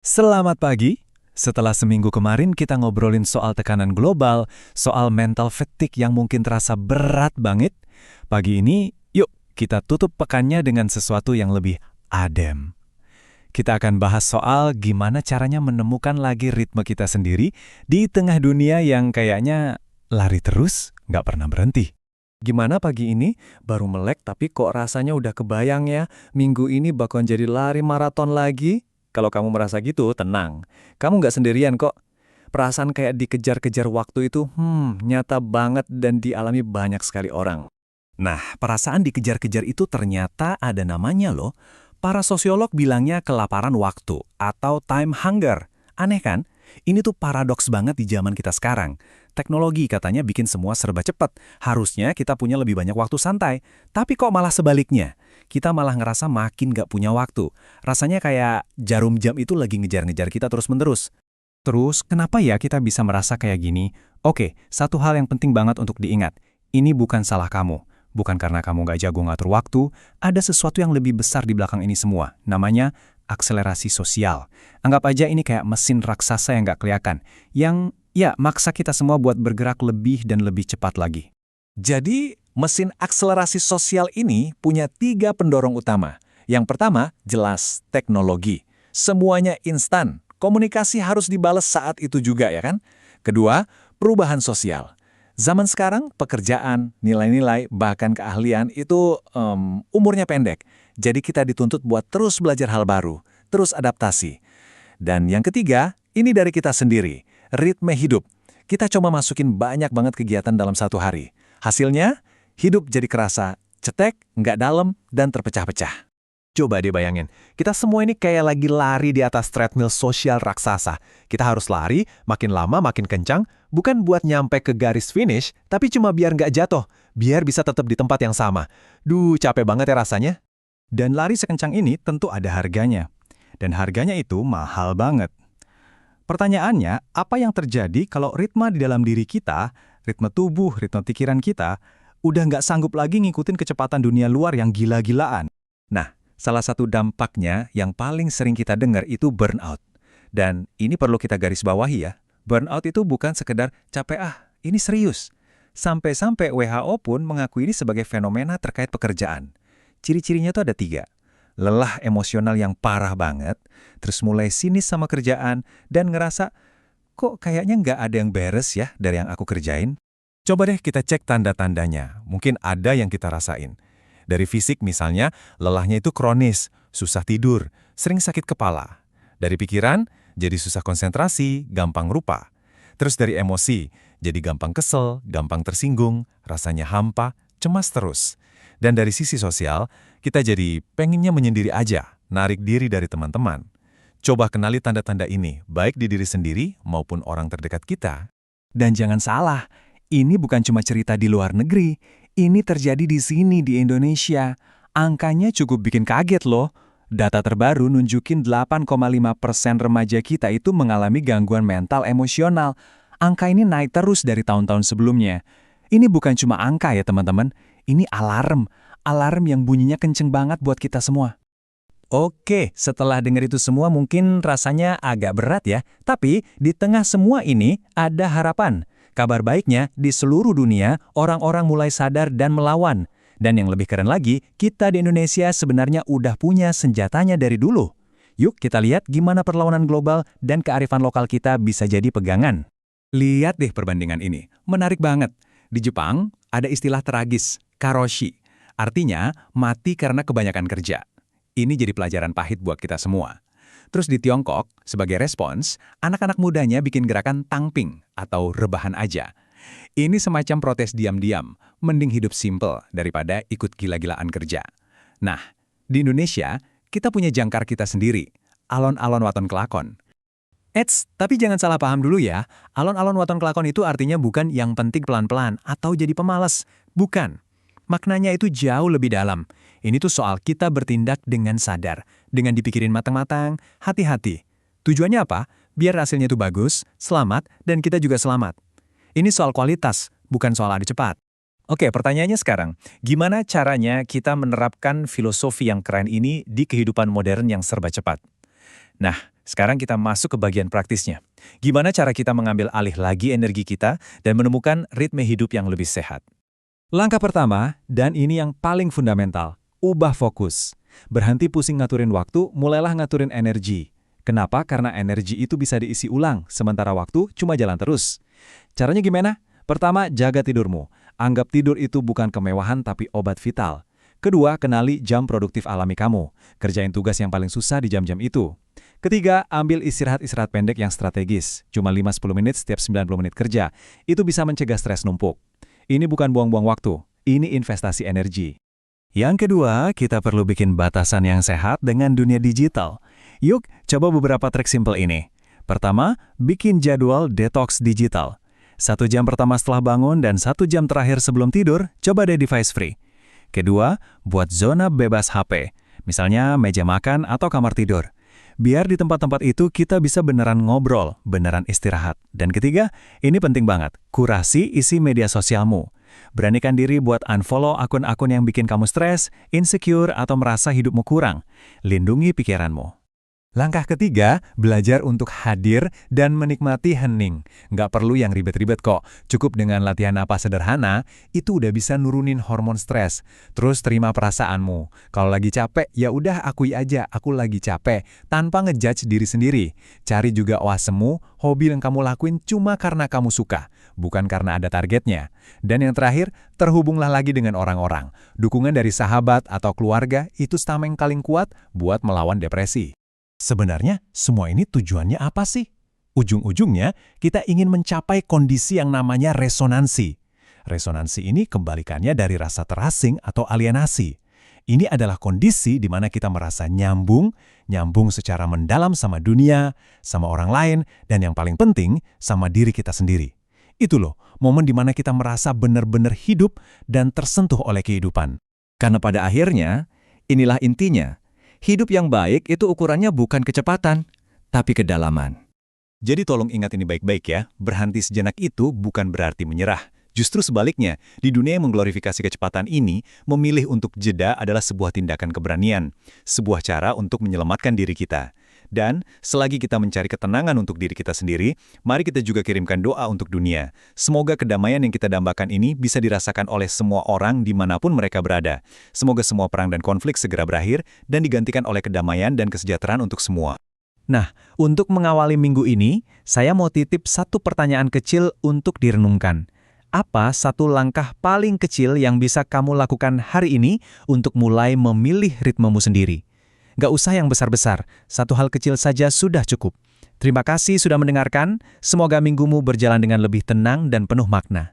Selamat pagi. Setelah seminggu kemarin kita ngobrolin soal tekanan global, soal mental fatigue yang mungkin terasa berat banget, pagi ini yuk kita tutup pekannya dengan sesuatu yang lebih adem. Kita akan bahas soal gimana caranya menemukan lagi ritme kita sendiri di tengah dunia yang kayaknya lari terus, nggak pernah berhenti. Gimana pagi ini? Baru melek tapi kok rasanya udah kebayang ya, minggu ini bakal jadi lari maraton lagi? Kalau kamu merasa gitu, tenang. Kamu nggak sendirian kok. Perasaan kayak dikejar-kejar waktu itu, nyata banget dan dialami banyak sekali orang. Nah, perasaan dikejar-kejar itu ternyata ada namanya loh. Para sosiolog bilangnya kelaparan waktu atau time hunger. Aneh kan? Ini tuh paradoks banget di zaman kita sekarang. Teknologi katanya bikin semua serba cepat. Harusnya kita punya lebih banyak waktu santai. Tapi kok malah sebaliknya? Kita malah ngerasa makin gak punya waktu. Rasanya kayak jarum jam itu lagi ngejar-ngejar kita terus-menerus. Terus, kenapa ya kita bisa merasa kayak gini? Oke, satu hal yang penting banget untuk diingat. Ini bukan salah kamu. Bukan karena kamu gak jago ngatur waktu, ada sesuatu yang lebih besar di belakang ini semua. Namanya akselerasi sosial. Anggap aja ini kayak mesin raksasa yang gak kelihatan. Yang, ya, maksa kita semua buat bergerak lebih dan lebih cepat lagi. Jadi, mesin akselerasi sosial ini punya 3 pendorong utama. Yang pertama, jelas teknologi. Semuanya instan. Komunikasi harus dibalas saat itu juga ya kan? Kedua, perubahan sosial. Zaman sekarang, pekerjaan, nilai-nilai, bahkan keahlian itu umurnya pendek. Jadi kita dituntut buat terus belajar hal baru, terus adaptasi. Dan yang ketiga, ini dari kita sendiri, ritme hidup. Kita coba masukin banyak banget kegiatan dalam satu hari. Hasilnya, hidup jadi kerasa cetek, nggak dalam, dan terpecah-pecah. Coba deh bayangin, kita semua ini kayak lagi lari di atas treadmill sosial raksasa. Kita harus lari, makin lama makin kencang, bukan buat nyampe ke garis finish, tapi cuma biar nggak jatuh, biar bisa tetap di tempat yang sama. Duh, capek banget ya rasanya. Dan lari sekencang ini tentu ada harganya. Dan harganya itu mahal banget. Pertanyaannya, apa yang terjadi kalau ritme di dalam diri kita, ritme tubuh, ritme pikiran kita, udah nggak sanggup lagi ngikutin kecepatan dunia luar yang gila-gilaan? Nah, salah satu dampaknya yang paling sering kita dengar itu burnout. Dan ini perlu kita garis bawahi ya. Burnout itu bukan sekedar capek ini serius. Sampai-sampai WHO pun mengakui ini sebagai fenomena terkait pekerjaan. Ciri-cirinya tuh ada 3. Lelah emosional yang parah banget, terus mulai sinis sama kerjaan, dan ngerasa, kok kayaknya nggak ada yang beres ya dari yang aku kerjain? Coba deh kita cek tanda-tandanya, mungkin ada yang kita rasain. Dari fisik misalnya, lelahnya itu kronis, susah tidur, sering sakit kepala. Dari pikiran, jadi susah konsentrasi, gampang lupa. Terus dari emosi, jadi gampang kesel, gampang tersinggung, rasanya hampa, cemas terus. Dan dari sisi sosial, kita jadi pengennya menyendiri aja, narik diri dari teman-teman. Coba kenali tanda-tanda ini, baik di diri sendiri maupun orang terdekat kita. Dan jangan salah, ini bukan cuma cerita di luar negeri. Ini terjadi di sini, di Indonesia. Angkanya cukup bikin kaget loh. Data terbaru nunjukin 8,5% remaja kita itu mengalami gangguan mental emosional. Angka ini naik terus dari tahun-tahun sebelumnya. Ini bukan cuma angka ya teman-teman. Ini alarm. Alarm yang bunyinya kenceng banget buat kita semua. Oke, setelah dengar itu semua mungkin rasanya agak berat ya. Tapi di tengah semua ini ada harapan. Kabar baiknya, di seluruh dunia, orang-orang mulai sadar dan melawan. Dan yang lebih keren lagi, kita di Indonesia sebenarnya udah punya senjatanya dari dulu. Yuk kita lihat gimana perlawanan global dan kearifan lokal kita bisa jadi pegangan. Lihat deh perbandingan ini, menarik banget. Di Jepang, ada istilah tragis, karoshi. Artinya, mati karena kebanyakan kerja. Ini jadi pelajaran pahit buat kita semua. Terus di Tiongkok, sebagai respons, anak-anak mudanya bikin gerakan tangping atau rebahan aja. Ini semacam protes diam-diam, mending hidup simple daripada ikut gila-gilaan kerja. Nah, di Indonesia, kita punya jangkar kita sendiri, alon-alon waton kelakon. Tapi jangan salah paham dulu ya, alon-alon waton kelakon itu artinya bukan yang penting pelan-pelan atau jadi pemalas. Bukan. Maknanya itu jauh lebih dalam. Ini tuh soal kita bertindak dengan sadar, dengan dipikirin matang-matang, hati-hati. Tujuannya apa? Biar hasilnya itu bagus, selamat, dan kita juga selamat. Ini soal kualitas, bukan soal adu cepat. Oke, pertanyaannya sekarang, gimana caranya kita menerapkan filosofi yang keren ini di kehidupan modern yang serba cepat? Nah, Sekarang kita masuk ke bagian praktisnya. Gimana cara kita mengambil alih lagi energi kita dan menemukan ritme hidup yang lebih sehat? Langkah pertama, dan ini yang paling fundamental, ubah fokus. Berhenti pusing ngaturin waktu, mulailah ngaturin energi. Kenapa? Karena energi itu bisa diisi ulang, sementara waktu cuma jalan terus. Caranya gimana? Pertama, jaga tidurmu. Anggap tidur itu bukan kemewahan tapi obat vital. Kedua, kenali jam produktif alami kamu. Kerjain tugas yang paling susah di jam-jam itu. Ketiga, ambil istirahat-istirahat pendek yang strategis. Cuma 5-10 menit setiap 90 menit kerja. Itu bisa mencegah stres numpuk. Ini bukan buang-buang waktu, ini investasi energi. Yang kedua, kita perlu bikin batasan yang sehat dengan dunia digital. Yuk, coba beberapa trik simpel ini. Pertama, bikin jadwal detox digital. 1 jam pertama setelah bangun dan 1 jam terakhir sebelum tidur, coba deh device free. Kedua, buat zona bebas HP, misalnya meja makan atau kamar tidur. Biar di tempat-tempat itu kita bisa beneran ngobrol, beneran istirahat. Dan ketiga, ini penting banget, kurasi isi media sosialmu. Beranikan diri buat unfollow akun-akun yang bikin kamu stres, insecure, atau merasa hidupmu kurang. Lindungi pikiranmu. Langkah ketiga, belajar untuk hadir dan menikmati hening. Nggak perlu yang ribet-ribet kok. Cukup dengan latihan napas sederhana, itu udah bisa nurunin hormon stres. Terus terima perasaanmu. Kalau lagi capek, ya udah akui aja aku lagi capek, tanpa ngejudge diri sendiri. Cari juga oasemu, hobi yang kamu lakuin cuma karena kamu suka, bukan karena ada targetnya. Dan yang terakhir, terhubunglah lagi dengan orang-orang. Dukungan dari sahabat atau keluarga itu tameng paling kuat buat melawan depresi. Sebenarnya, semua ini tujuannya apa sih? Ujung-ujungnya, kita ingin mencapai kondisi yang namanya resonansi. Resonansi ini kebalikannya dari rasa terasing atau alienasi. Ini adalah kondisi di mana kita merasa nyambung secara mendalam sama dunia, sama orang lain, dan yang paling penting, sama diri kita sendiri. Itu loh, momen di mana kita merasa benar-benar hidup dan tersentuh oleh kehidupan. Karena pada akhirnya, inilah intinya. Hidup yang baik itu ukurannya bukan kecepatan, tapi kedalaman. Jadi tolong ingat ini baik-baik ya, berhenti sejenak itu bukan berarti menyerah. Justru sebaliknya, di dunia yang mengglorifikasi kecepatan ini, memilih untuk jeda adalah sebuah tindakan keberanian, sebuah cara untuk menyelamatkan diri kita. Dan, selagi kita mencari ketenangan untuk diri kita sendiri, mari kita juga kirimkan doa untuk dunia. Semoga kedamaian yang kita dambakan ini bisa dirasakan oleh semua orang dimanapun mereka berada. Semoga semua perang dan konflik segera berakhir dan digantikan oleh kedamaian dan kesejahteraan untuk semua. Nah, untuk mengawali minggu ini, saya mau titip satu pertanyaan kecil untuk direnungkan. Apa satu langkah paling kecil yang bisa kamu lakukan hari ini untuk mulai memilih ritmemu sendiri? Gak usah yang besar-besar, satu hal kecil saja sudah cukup. Terima kasih sudah mendengarkan, semoga minggumu berjalan dengan lebih tenang dan penuh makna.